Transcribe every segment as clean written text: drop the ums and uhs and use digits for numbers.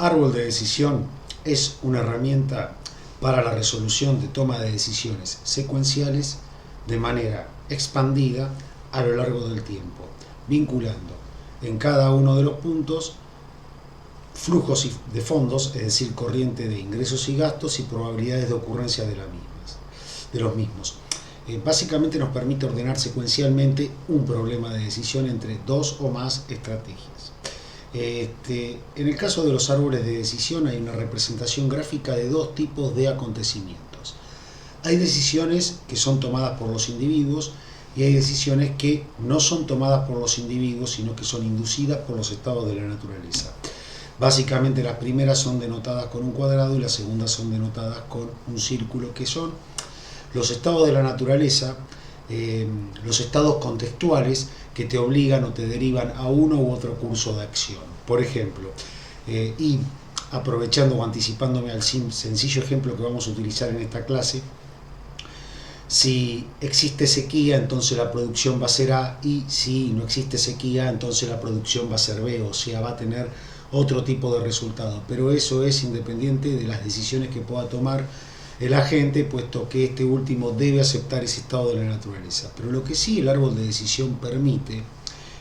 Árbol de decisión es una herramienta para la resolución de toma de decisiones secuenciales de manera expandida a lo largo del tiempo, vinculando en cada uno de los puntos flujos de fondos, es decir, corriente de ingresos y gastos y probabilidades de ocurrencia de los mismos. Básicamente nos permite ordenar secuencialmente un problema de decisión entre dos o más estrategias. En el caso de los árboles de decisión hay una representación gráfica de dos tipos de acontecimientos. Hay decisiones que son tomadas por los individuos y hay decisiones que no son tomadas por los individuos, sino que son inducidas por los estados de la naturaleza. Básicamente las primeras son denotadas con un cuadrado y las segundas son denotadas con un círculo, que son los estados de la naturaleza, los estados contextuales que te obligan o te derivan a uno u otro curso de acción. Por ejemplo, y aprovechando o anticipándome al sencillo ejemplo que vamos a utilizar en esta clase, si existe sequía, entonces la producción va a ser A, y si no existe sequía, entonces la producción va a ser B, o sea, va a tener otro tipo de resultado. Pero eso es independiente de las decisiones que pueda tomar el agente, puesto que este último debe aceptar ese estado de la naturaleza. Pero lo que sí el árbol de decisión permite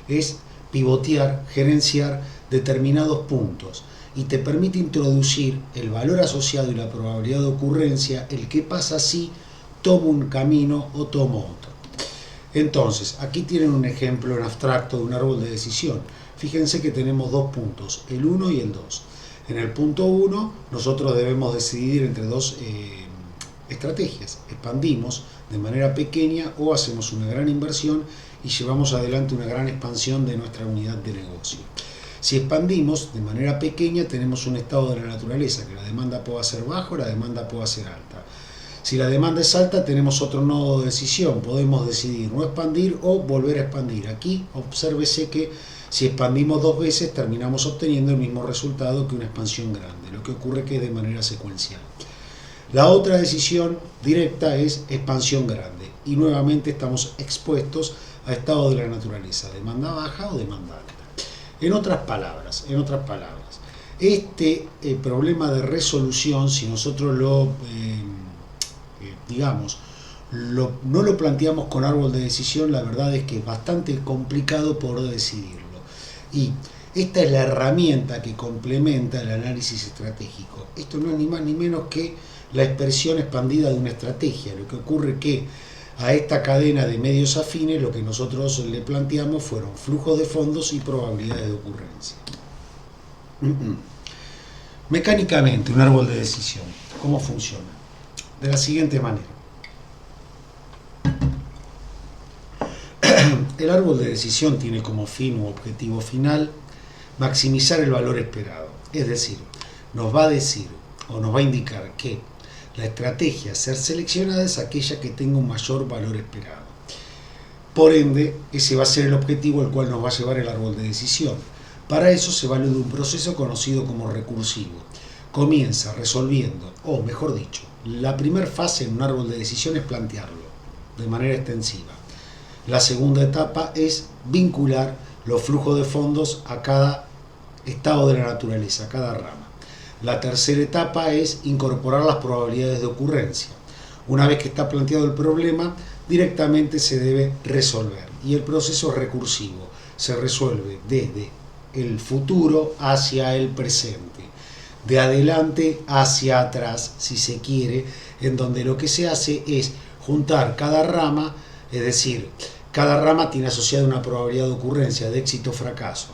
es pivotear, gerenciar determinados puntos, y te permite introducir el valor asociado y la probabilidad de ocurrencia, el qué pasa si tomo un camino o tomo otro. Entonces, aquí tienen un ejemplo en abstracto de un árbol de decisión. Fíjense que tenemos dos puntos, el 1 y el 2. En el punto 1 nosotros debemos decidir entre dos estrategias. Expandimos de manera pequeña o hacemos una gran inversión y llevamos adelante una gran expansión de nuestra unidad de negocio. Si expandimos de manera pequeña, tenemos un estado de la naturaleza, que la demanda pueda ser baja o la demanda pueda ser alta. Si la demanda es alta, tenemos otro nodo de decisión. Podemos decidir no expandir o volver a expandir. Aquí, obsérvese que si expandimos dos veces, terminamos obteniendo el mismo resultado que una expansión grande. Lo que ocurre que es de manera secuencial. La otra decisión directa es expansión grande. Y nuevamente estamos expuestos a estado de la naturaleza, demanda baja o demanda alta. En otras palabras, este problema de resolución, si nosotros no lo planteamos con árbol de decisión, la verdad es que es bastante complicado poder decidirlo. Y esta es la herramienta que complementa el análisis estratégico. Esto no es ni más ni menos que la expresión expandida de una estrategia. Lo que ocurre es que a esta cadena de medios afines lo que nosotros le planteamos fueron flujos de fondos y probabilidades de ocurrencia. Mecánicamente, un árbol de decisión, ¿cómo funciona? De la siguiente manera. El árbol de decisión tiene como fin u objetivo final maximizar el valor esperado. Es decir, nos va a decir o nos va a indicar que la estrategia a ser seleccionada es aquella que tenga un mayor valor esperado. Por ende, ese va a ser el objetivo al cual nos va a llevar el árbol de decisión. Para eso se vale de un proceso conocido como recursivo. Comienza resolviendo, o mejor dicho, la primera fase en un árbol de decisión es plantearlo de manera extensiva. La segunda etapa es vincular los flujos de fondos a cada estado de la naturaleza, a cada rama. La tercera etapa es incorporar las probabilidades de ocurrencia. Una vez que está planteado el problema, directamente se debe resolver. Y el proceso recursivo se resuelve desde el futuro hacia el presente, de adelante hacia atrás, si se quiere, en donde lo que se hace es juntar cada rama, es decir, cada rama tiene asociada una probabilidad de ocurrencia, de éxito o fracaso.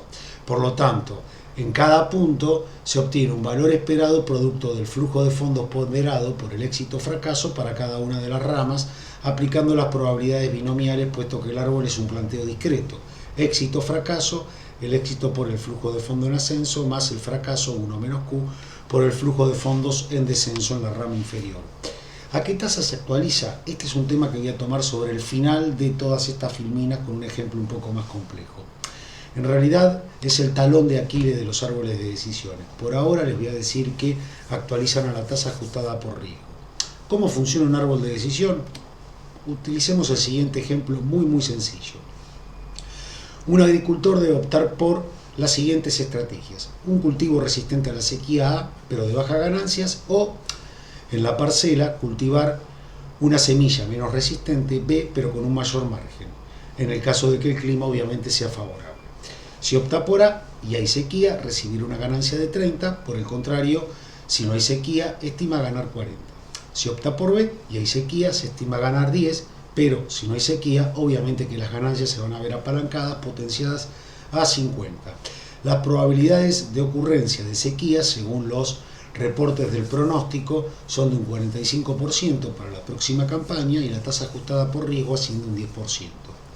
Por lo tanto, en cada punto se obtiene un valor esperado producto del flujo de fondos ponderado por el éxito o fracaso para cada una de las ramas, aplicando las probabilidades binomiales, puesto que el árbol es un planteo discreto. Éxito o fracaso, el éxito por el flujo de fondo en ascenso, más el fracaso, 1 menos Q, por el flujo de fondos en descenso en la rama inferior. ¿A qué tasa se actualiza? Este es un tema que voy a tomar sobre el final de todas estas filminas con un ejemplo un poco más complejo. En realidad es el talón de Aquiles de los árboles de decisiones. Por ahora les voy a decir que actualizan a la tasa ajustada por riesgo. ¿Cómo funciona un árbol de decisión? Utilicemos el siguiente ejemplo muy sencillo. Un agricultor debe optar por las siguientes estrategias: un cultivo resistente a la sequía A, pero de bajas ganancias, o en la parcela cultivar una semilla menos resistente B, pero con un mayor margen, en el caso de que el clima obviamente sea favorable. Si opta por A y hay sequía, recibirá una ganancia de 30, por el contrario, si no hay sequía, estima ganar 40. Si opta por B y hay sequía, se estima ganar 10, pero si no hay sequía, obviamente que las ganancias se van a ver apalancadas, potenciadas a 50. Las probabilidades de ocurrencia de sequía, según los reportes del pronóstico, son de un 45% para la próxima campaña y la tasa ajustada por riesgo asciende un 10%.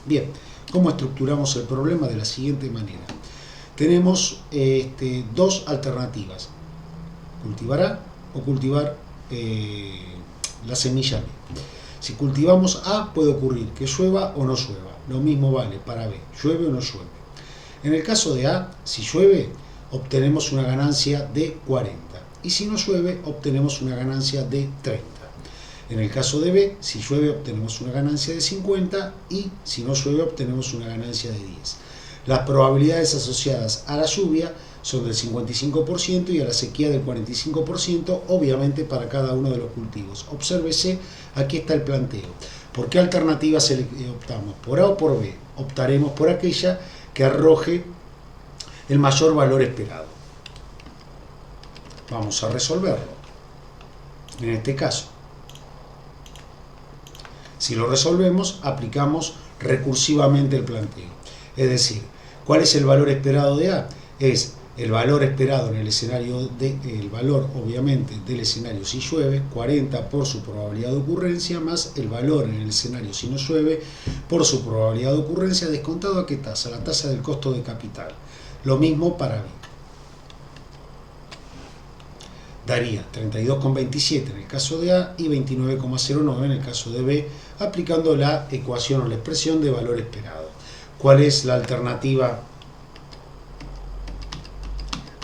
Bien, ¿cómo estructuramos el problema? De la siguiente manera. Tenemos dos alternativas: cultivar A o cultivar la semilla B. Si cultivamos A, puede ocurrir que llueva o no llueva. Lo mismo vale para B, llueve o no llueve. En el caso de A, si llueve, obtenemos una ganancia de 40. Y si no llueve, obtenemos una ganancia de 30. En el caso de B, si llueve, obtenemos una ganancia de 50. Y si no llueve, obtenemos una ganancia de 10. Las probabilidades asociadas a la lluvia son del 55% y a la sequía del 45%, obviamente para cada uno de los cultivos. Obsérvese, aquí está el planteo. ¿Por qué alternativas optamos? ¿Por A o por B? Optaremos por aquella que arroje el mayor valor esperado. Vamos a resolverlo. En este caso, si lo resolvemos, aplicamos recursivamente el planteo. Es decir, ¿cuál es el valor esperado de A? Es el valor esperado en el escenario el valor obviamente del escenario si llueve, 40 por su probabilidad de ocurrencia, más el valor en el escenario si no llueve por su probabilidad de ocurrencia, descontado a qué tasa, la tasa del costo de capital. Lo mismo para B. Daría 32,27 en el caso de A y 29,09 en el caso de B, aplicando la ecuación o la expresión de valor esperado. ¿Cuál es la alternativa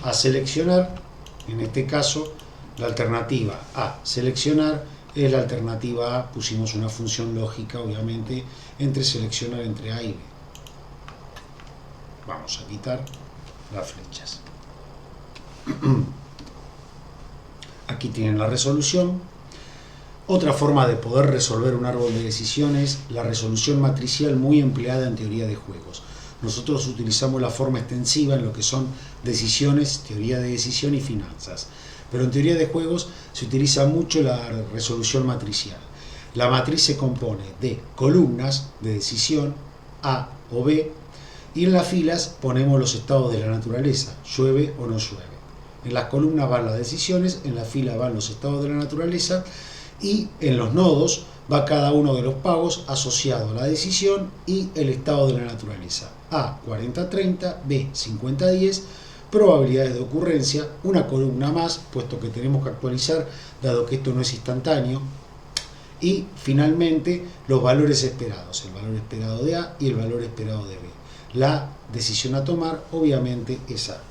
a seleccionar? En este caso, la alternativa a seleccionar es la alternativa A. Pusimos una función lógica, obviamente, entre seleccionar entre A y B. Vamos a quitar las flechas. Aquí tienen la resolución. Otra forma de poder resolver un árbol de decisiones, la resolución matricial, muy empleada en teoría de juegos. Nosotros utilizamos la forma extensiva en lo que son decisiones, teoría de decisión y finanzas. Pero en teoría de juegos se utiliza mucho la resolución matricial. La matriz se compone de columnas de decisión, A o B, y en las filas ponemos los estados de la naturaleza, llueve o no llueve. En las columnas van las decisiones, en la fila van los estados de la naturaleza, y en los nodos va cada uno de los pagos asociado a la decisión y el estado de la naturaleza. A 40-30, B 50-10, probabilidades de ocurrencia, una columna más, puesto que tenemos que actualizar, dado que esto no es instantáneo, y finalmente los valores esperados, el valor esperado de A y el valor esperado de B. La decisión a tomar obviamente es A.